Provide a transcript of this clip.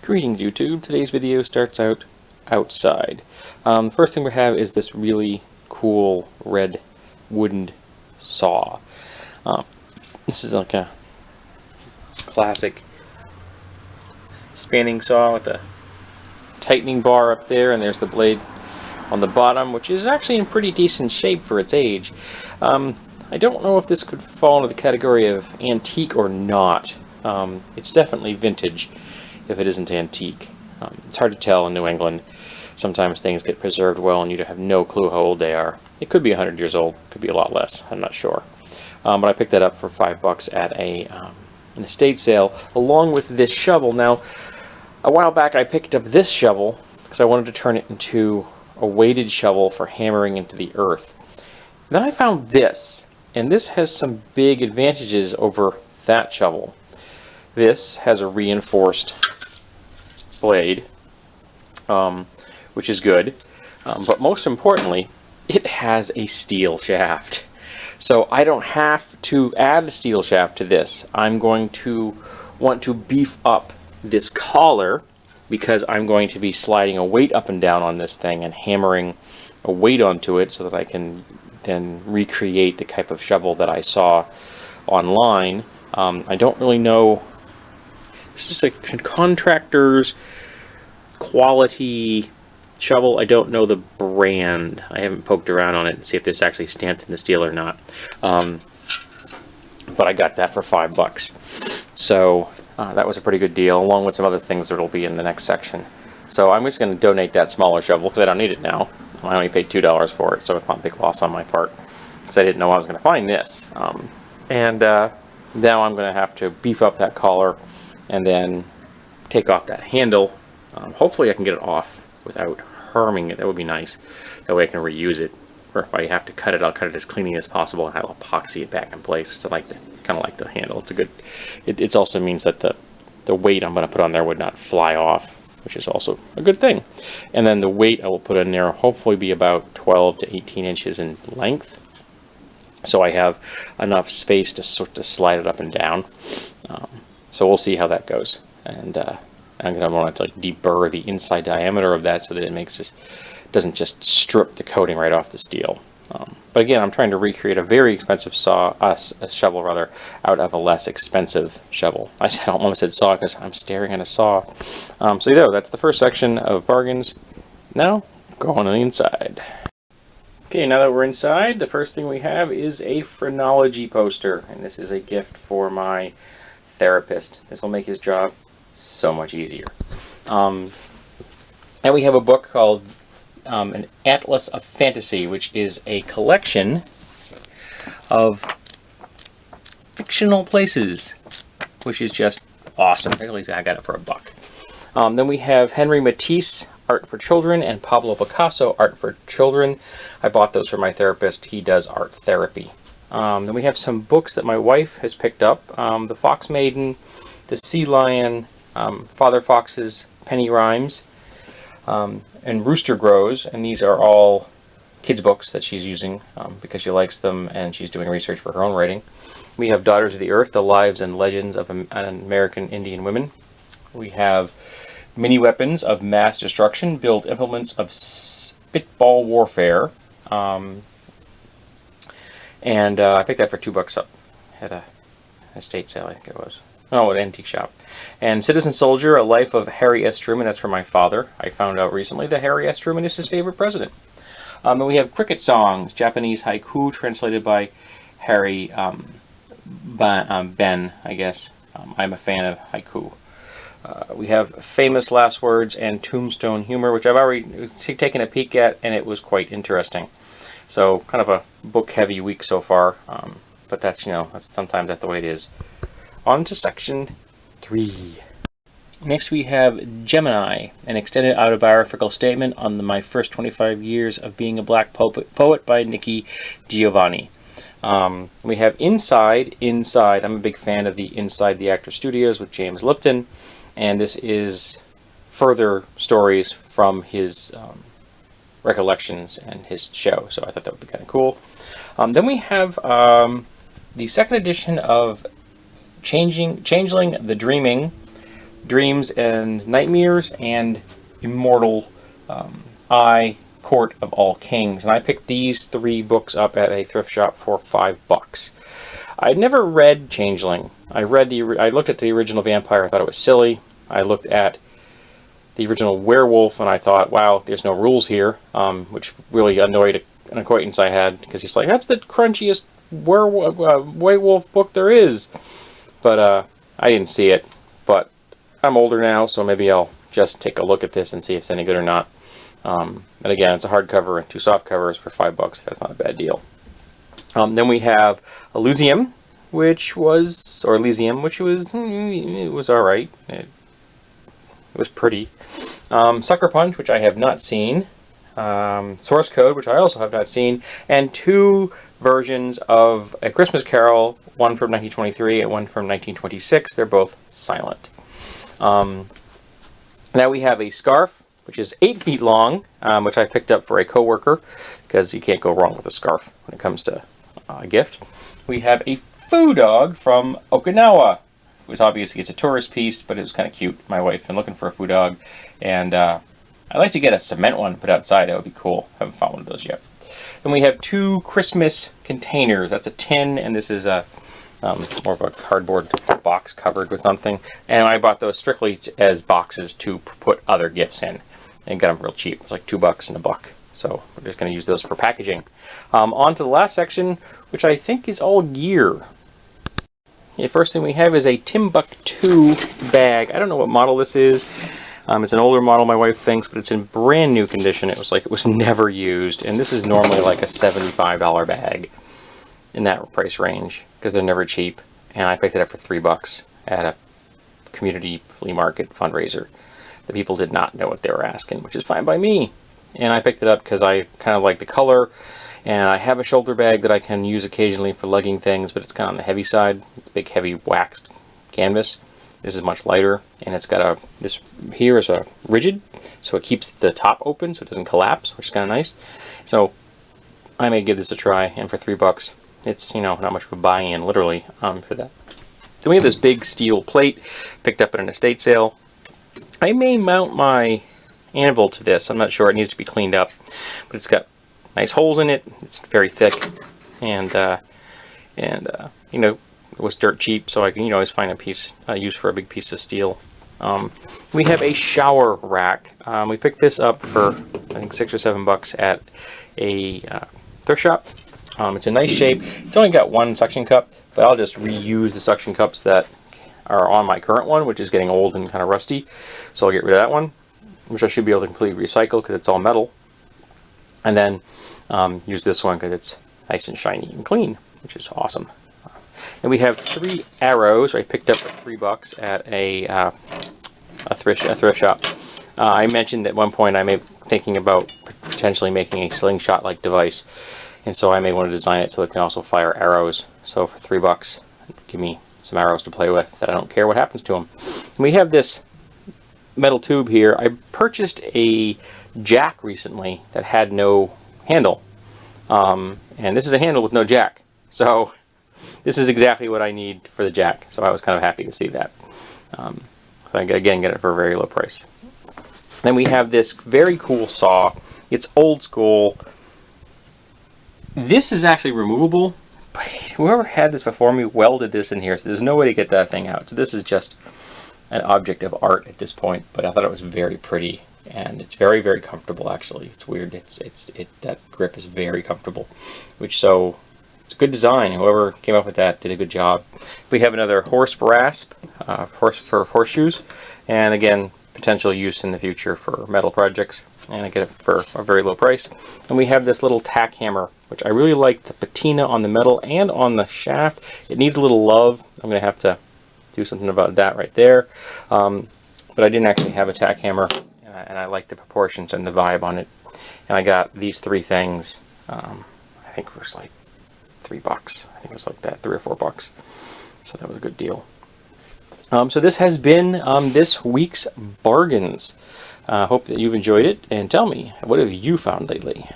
Greetings YouTube. Today's video starts out outside. The first thing we have is this really cool red wooden saw. This is like a classic spanning saw with a tightening bar up there, and there's the blade on the bottom, which is actually in pretty decent shape for its age. I don't know if this could fall into the category of antique or not. It's definitely vintage if it isn't antique. It's hard to tell in New England. Sometimes things get preserved well and you have no clue how old they are. It could be 100 years old, could be a lot less, I'm not sure. But I picked that up for $5 at an estate sale along with this shovel. Now, a while back I picked up this shovel because I wanted to turn it into a weighted shovel for hammering into the earth. Then I found this, and this has some big advantages over that shovel. This has a reinforced blade, which is good, but most importantly, it has a steel shaft. So I don't have to add a steel shaft to this. I'm going to want to beef up this collar because I'm going to be sliding a weight up and down on this thing and hammering a weight onto it so that I can then recreate the type of shovel that I saw online. I don't really know. This is a contractor's quality shovel. I don't know the brand. I haven't poked around on it and see if this actually stamped in the steel or not. But I got that for $5. So that was a pretty good deal, along with some other things that will be in the next section. So I'm just going to donate that smaller shovel because I don't need it now. I only paid $2 for it, so it's not a big loss on my part because I didn't know I was going to find this. Now I'm going to have to beef up that collar and then take off that handle. Hopefully I can get it off without harming it. That would be nice. That way I can reuse it. Or if I have to cut it, I'll cut it as cleanly as possible and I'll epoxy it back in place. So kind of like the handle. It's a good. It also means that the weight I'm going to put on there would not fly off, which is also a good thing. And then the weight I will put in there will hopefully be about 12 to 18 inches in length. So I have enough space to sort of slide it up and down. So we'll see how that goes. And I'm going to want to deburr the inside diameter of that so that it doesn't just strip the coating right off the steel. But again, I'm trying to recreate a very expensive shovel rather, out of a less expensive shovel. I almost said saw because I'm staring at a saw. So there, that's the first section of bargains. Now, go on the inside. Okay, now that we're inside, the first thing we have is a phrenology poster, and this is a gift for my therapist. This will make his job so much easier. And we have a book called An Atlas of Fantasy, which is a collection of fictional places, which is just awesome. At least I got it for $1. Then we have Henri Matisse, Art for Children, and Pablo Picasso, Art for Children. I bought those for my therapist. He does art therapy. Then we have some books that my wife has picked up. The Fox Maiden, The Sea Lion, Father Fox's Penny Rhymes, and Rooster Grows, and these are all kids' books that she's using because she likes them and she's doing research for her own writing. We have Daughters of the Earth, The Lives and Legends of American Indian Women. We have Mini Weapons of Mass Destruction, Build Implements of Spitball Warfare. I picked that for $2 up at an estate sale, I think it was. Oh, an antique shop. And Citizen Soldier, A Life of Harry S. Truman. That's for my father. I found out recently that Harry S. Truman is his favorite president. And we have Cricket Songs, Japanese haiku, translated by Harry Ben, I guess. I'm a fan of haiku. We have Famous Last Words and Tombstone Humor, which I've already taken a peek at, and it was quite interesting. So, kind of a book-heavy week so far, but that's sometimes that's the way it is. On to section 3. Next we have Gemini, an extended autobiographical statement on my first 25 years of being a black poet by Nikki Giovanni. We have Inside. I'm a big fan of the Inside the Actor Studios with James Lipton, and this is further stories from his recollections and his show, so I thought that would be kind of cool. Then we have the second edition of Changeling the Dreaming Dreams and Nightmares, and Immortal Eye, Court of All Kings. And I picked these 3 books up at a thrift shop for $5. I'd never read Changeling. I looked at the original Vampire. I thought it was silly. I looked at the original Werewolf, and I thought, wow, there's no rules here, which really annoyed an acquaintance I had, because he's like, that's the crunchiest White Wolf book there is. But I didn't see it. But I'm older now, so maybe I'll just take a look at this and see if it's any good or not. And again, it's a hardcover and 2 soft covers for $5. That's not a bad deal. Then we have Elysium, which was all right. It was pretty. Sucker Punch, which I have not seen. Source Code, which I also have not seen, and 2 versions of A Christmas Carol, one from 1923 and one from 1926. They're both silent. Now we have a scarf, which is 8 feet long, which I picked up for a coworker, because you can't go wrong with a scarf when it comes to a gift. We have a foo dog from Okinawa, which obviously it's a tourist piece, but it was kind of cute. My wife been looking for a foo dog, and I'd like to get a cement one to put outside. That would be cool. Haven't found one of those yet. Then we have 2 Christmas containers. That's a tin, and this is a more of a cardboard box covered with something. And I bought those strictly as boxes to put other gifts in, and got them real cheap. It's like $2 and $1. So we're just going to use those for packaging. On to the last section, which I think is all gear. The first thing we have is a Timbuk2 bag. I don't know what model this is. It's an older model, my wife thinks, but it's in brand new condition. It was like it was never used, and this is normally like a $75 bag in that price range, because they're never cheap. And I picked it up for $3 at a community flea market fundraiser. The people did not know what they were asking, which is fine by me. And I picked it up because I kind of like the color, and I have a shoulder bag that I can use occasionally for lugging things, but it's kind of on the heavy side. It's big, heavy, waxed canvas. This is much lighter, and it's got this here is a rigid, so it keeps the top open so it doesn't collapse, which is kind of nice. So I may give this a try, and for $3, it's, not much of a buy-in, literally, for that. Then we have this big steel plate, picked up at an estate sale. I may mount my anvil to this. I'm not sure. It needs to be cleaned up, but it's got nice holes in it. It's very thick, and it was dirt cheap, so I can always find a piece used for a big piece of steel. We have a shower rack. We picked this up for I think $6 or $7 at a thrift shop. It's in nice shape. It's only got 1 suction cup, but I'll just reuse the suction cups that are on my current one, which is getting old and kind of rusty. So I'll get rid of that one, which I should be able to completely recycle because it's all metal. And then use this one because it's nice and shiny and clean, which is awesome. And we have 3 arrows I picked up for $3 at a thrift shop. I mentioned at one point I may be thinking about potentially making a slingshot-like device, and so I may want to design it so it can also fire arrows. So for $3, give me some arrows to play with that I don't care what happens to them. And we have this metal tube here. I purchased a jack recently that had no handle, and this is a handle with no jack. So this is exactly what I need for the jack. So I was kind of happy to see that. So I again get it for a very low price. Then we have this very cool saw. It's old school. This is actually removable, but whoever had this before me welded this in here, so there's no way to get that thing out. So this is just an object of art at this point, but I thought it was very pretty, and it's very, very comfortable. Actually, it's weird. That grip is very comfortable, it's a good design. Whoever came up with that did a good job. We have another horse rasp, for horseshoes, and again, potential use in the future for metal projects, and I get it for a very low price. And we have this little tack hammer, which I really like the patina on the metal and on the shaft. It needs a little love. I'm going to have to do something about that right there. But I didn't actually have a tack hammer, and I like the proportions and the vibe on it. And I got these 3 things, I think it was like $3. I think it was like that, $3 or $4. So that was a good deal. So this has been this week's bargains. Hope that you've enjoyed it, and tell me, what have you found lately?